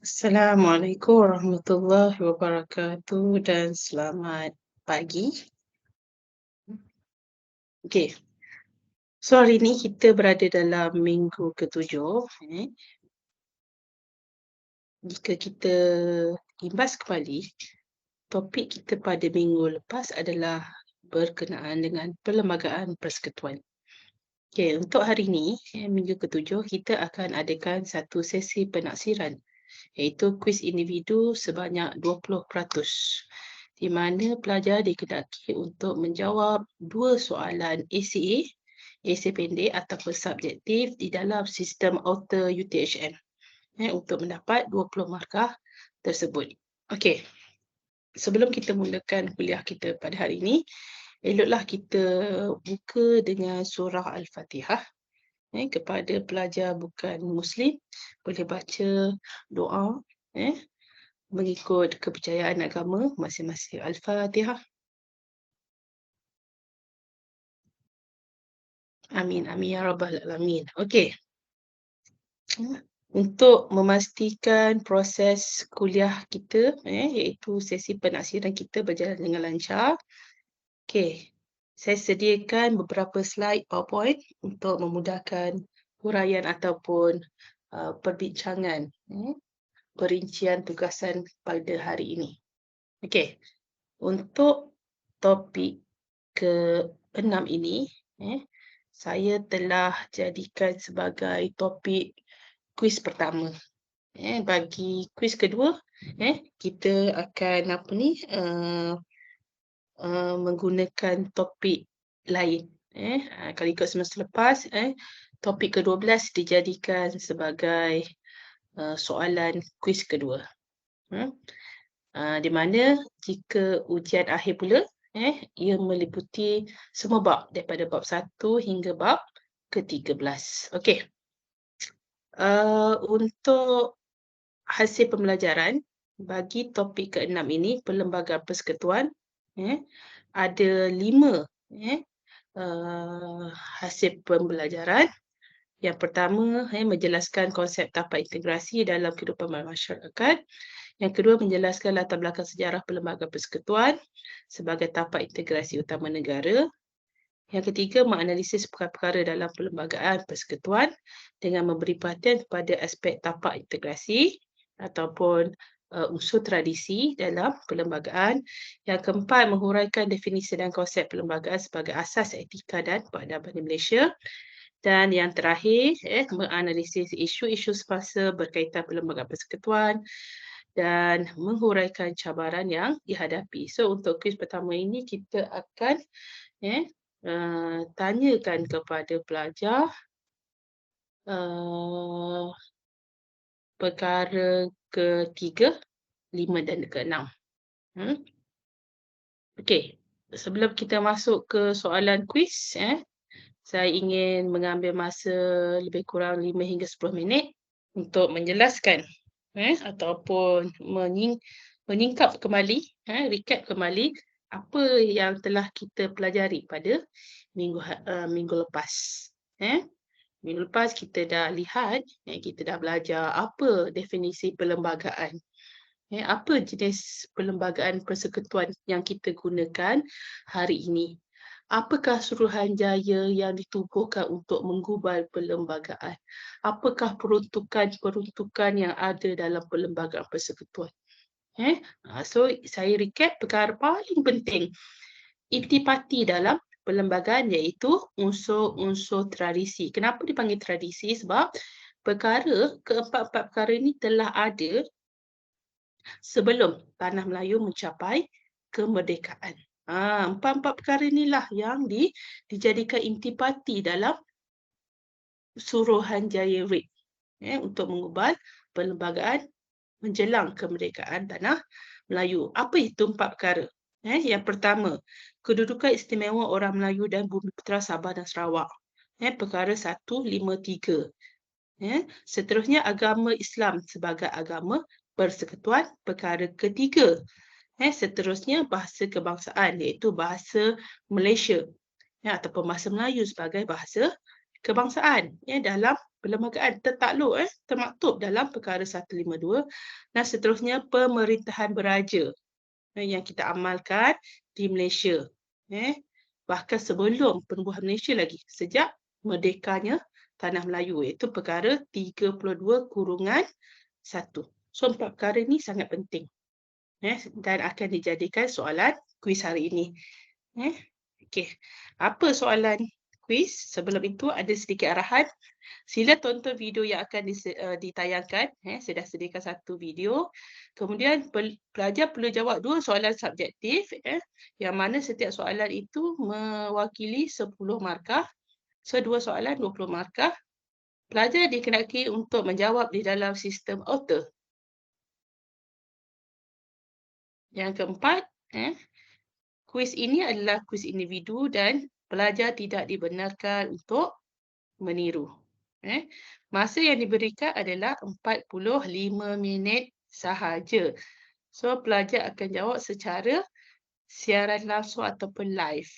Assalamualaikum warahmatullahi wabarakatuh dan selamat pagi. Okey, so hari ini kita berada dalam minggu ketujuh. Jika kita imbas kembali, topik kita pada minggu lepas adalah berkenaan dengan perlembagaan persekutuan. Okey, untuk hari ini, minggu ketujuh, kita akan adakan satu sesi penaksiran, iaitu kuis individu sebanyak 20%, di mana pelajar dikedaki untuk menjawab dua soalan ACA, esei pendek ataupun subjektif di dalam sistem Alter UTHM, untuk mendapat 20 markah tersebut. Okey, sebelum kita mulakan kuliah kita pada hari ini, eloklah kita buka dengan surah Al-Fatihah. Kepada pelajar bukan Muslim, boleh baca doa mengikut kepercayaan agama masing-masing. Al-Fatihah. Amin, amin ya rabbal alamin. Okey. Untuk memastikan proses kuliah kita, iaitu sesi penaksiran kita berjalan dengan lancar. Okey. Saya sediakan beberapa slide PowerPoint untuk memudahkan huraian ataupun perbincangan perincian tugasan pada hari ini. Okey. Untuk topik ke-6 ini, saya telah jadikan sebagai topik kuis pertama. Bagi kuis kedua, kita akan menggunakan topik lain. Kalau ikut semester lepas, topik ke-12 dijadikan sebagai soalan kuis kedua. Di mana jika ujian akhir pula, ia meliputi semua bab daripada bab 1 hingga bab ke-13. Okey. Untuk hasil pembelajaran bagi topik ke-6 ini, perlembagaan persekutuan, ada 5 hasil pembelajaran. Yang pertama, menjelaskan konsep tahapan integrasi dalam kehidupan masyarakat. Yang kedua, menjelaskan latar belakang sejarah perlembagaan persekutuan sebagai tahapan integrasi utama negara. Yang ketiga, menganalisis perkara-perkara dalam perlembagaan persekutuan dengan memberi perhatian kepada aspek tahapan integrasi ataupun unsur tradisi dalam perlembagaan. Yang keempat, menghuraikan definisi dan konsep perlembagaan sebagai asas etika dan peradaban di Malaysia. Dan yang terakhir, menganalisis isu-isu semasa berkaitan perlembagaan persekutuan dan menghuraikan cabaran yang dihadapi. So, untuk kuis pertama ini, kita akan tanyakan kepada pelajar perkara ke-3, 5 dan ke-6. Okey, sebelum kita masuk ke soalan kuis, saya ingin mengambil masa lebih kurang 5 hingga 10 minit untuk menjelaskan ataupun menyingkap kembali, recap kembali apa yang telah kita pelajari pada minggu lepas. Minggu lepas kita dah lihat, kita dah belajar apa definisi perlembagaan. Apa jenis perlembagaan persekutuan yang kita gunakan hari ini? Apakah suruhanjaya yang ditubuhkan untuk menggubal perlembagaan? Apakah peruntukan-peruntukan yang ada dalam perlembagaan persekutuan? So, saya recap perkara paling penting. Intipati dalam perlembagaan iaitu unsur-unsur tradisi. Kenapa dipanggil tradisi? Sebab keempat-empat perkara ini telah ada sebelum tanah Melayu mencapai kemerdekaan. Empat-empat perkara inilah yang dijadikan intipati dalam Suruhanjaya Red untuk mengubah perlembagaan menjelang kemerdekaan tanah Melayu. Apa itu empat perkara? Yang pertama, kedudukan istimewa orang Melayu dan Bumiputera Sabah dan Sarawak. Perkara 153. Seterusnya, agama Islam sebagai agama persekutuan. Perkara ketiga. Seterusnya, bahasa kebangsaan iaitu bahasa Malaysia ataupun bahasa Melayu sebagai bahasa kebangsaan dalam perlembagaan tertakluk termaktub dalam perkara 152 dan seterusnya pemerintahan beraja yang kita amalkan di Malaysia. Bahkan sebelum penubuhan Malaysia lagi, sejak merdekanya Tanah Melayu, iaitu perkara 32/1. So, 4 perkara ini sangat penting dan akan dijadikan soalan kuis hari ini. Okey, apa soalan kuis? Sebelum itu ada sedikit arahan. Sila tonton video yang akan ditayangkan. Saya dah sediakan satu video. Kemudian pelajar perlu jawab 2 soalan subjektif yang mana setiap soalan itu mewakili 10 markah. So 2 soalan 20 markah. Pelajar dikenaki untuk menjawab di dalam sistem auto. Yang keempat, kuis ini adalah kuis individu dan pelajar tidak dibenarkan untuk meniru. Masa yang diberikan adalah 45 minit sahaja. So, pelajar akan jawab secara siaran langsung ataupun live.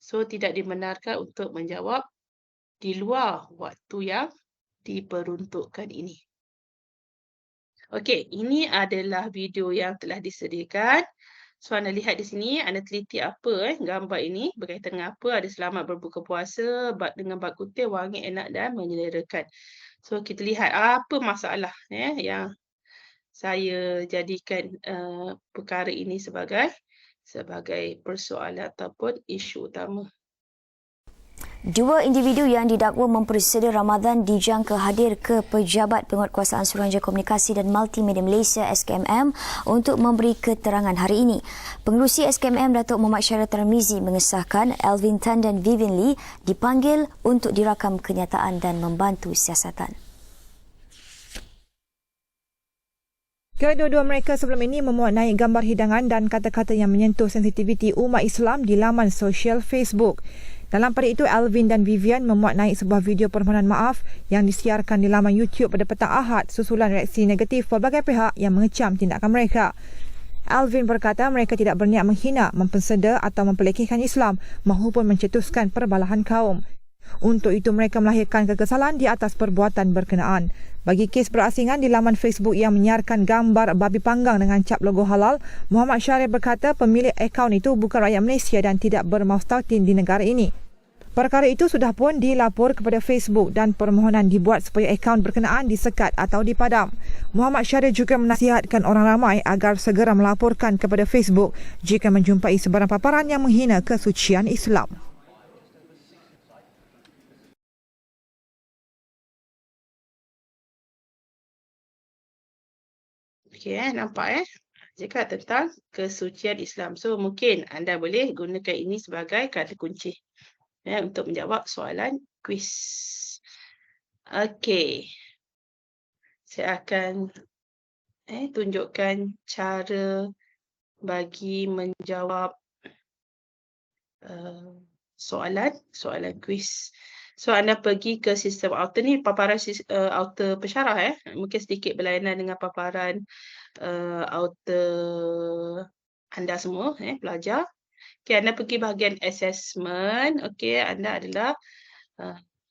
So, tidak dibenarkan untuk menjawab di luar waktu yang diperuntukkan ini. Okey, ini adalah video yang telah disediakan. So, anda lihat di sini, anda teliti apa gambar ini, berkaitan dengan apa, ada selamat berbuka puasa, dengan bak kutih, wangi, enak dan menyelerakan. So, kita lihat apa masalah yang saya jadikan perkara ini sebagai persoalan ataupun isu utama. 2 individu yang didakwa mempersedia Ramadan dijangka hadir ke Pejabat Penguatkuasaan Suruhanjaya Komunikasi dan Multimedia Malaysia SKMM untuk memberi keterangan hari ini. Pengerusi SKMM Datuk Muhammad Syariah Tarmizi mengesahkan Alvin Tan dan Vivian Lee dipanggil untuk dirakam kenyataan dan membantu siasatan. Kedua-dua mereka sebelum ini memuat naik gambar hidangan dan kata-kata yang menyentuh sensitiviti umat Islam di laman sosial Facebook. Dalam pada itu, Alvin dan Vivian memuat naik sebuah video permohonan maaf yang disiarkan di laman YouTube pada petang Ahad susulan reaksi negatif pelbagai pihak yang mengecam tindakan mereka. Alvin berkata mereka tidak berniat menghina, mempenseda atau memperlekehkan Islam maupun mencetuskan perbalahan kaum. Untuk itu mereka melahirkan kekesalan di atas perbuatan berkenaan. Bagi kes berasingan di laman Facebook yang menyiarkan gambar babi panggang dengan cap logo halal, Muhammad Syariah berkata pemilik akaun itu bukan rakyat Malaysia dan tidak bermaustatin di negara ini. Perkara itu sudah pun dilapor kepada Facebook dan permohonan dibuat supaya akaun berkenaan disekat atau dipadam. Muhammad Syariah juga menasihatkan orang ramai agar segera melaporkan kepada Facebook jika menjumpai sebarang paparan yang menghina kesucian Islam. Okey, nampak cakap tentang kesucian Islam. So, mungkin anda boleh gunakan ini sebagai kata kunci untuk menjawab soalan kuis. Okey. Saya akan tunjukkan cara bagi menjawab soalan kuis. So, anda pergi ke sistem auto ni, paparan auto pensyarah mungkin sedikit berlainan dengan paparan auto anda semua pelajar. Okey, anda pergi bahagian assessment. Okey, anda adalah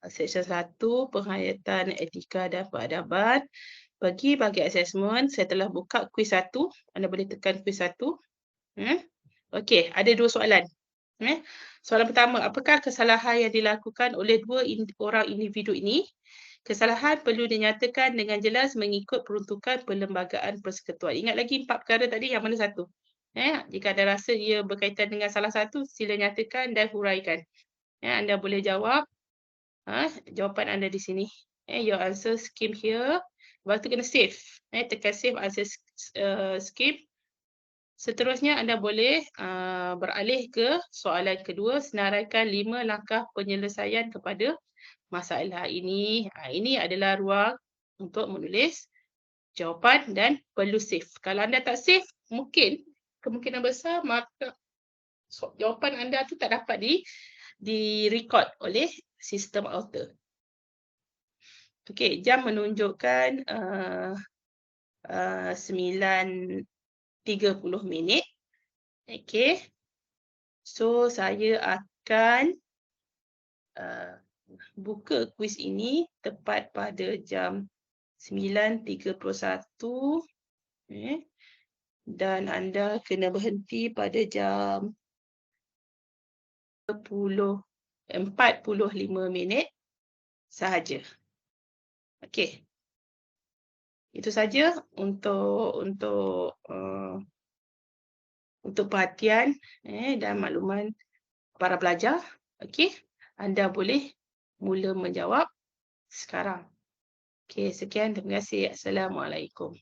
section 1 penghayatan etika dan peradaban. Pergi bahagian assessment, saya telah buka kuis 1. Anda boleh tekan kuis 1. Okey, ada 2 soalan. Soalan pertama, apakah kesalahan yang dilakukan oleh 2 orang individu ini? Kesalahan perlu dinyatakan dengan jelas mengikut peruntukan perlembagaan persekutuan. Ingat lagi 4 perkara tadi, yang mana satu? Jika anda rasa ia berkaitan dengan salah satu, sila nyatakan dan huraikan. Anda boleh jawab. Jawapan anda di sini. Your answer scheme here. Lepas tu kena save. Tekan save answer scheme. Seterusnya anda boleh beralih ke soalan kedua, senaraikan 5 langkah penyelesaian kepada masalah ini. Ini adalah ruang untuk menulis jawapan dan perlu save. Kalau anda tak save, mungkin kemungkinan besar maka jawapan anda tu tak dapat di-record oleh sistem auto. Okey, jam menunjukkan 9:30 minit. Okey. So, saya akan buka kuis ini tepat pada jam 9.31 dan anda kena berhenti pada jam 45 minit sahaja. Okey. Itu saja untuk perhatian dan makluman para pelajar. Okey. Anda boleh mula menjawab sekarang. Okey, sekian. Terima kasih. Assalamualaikum.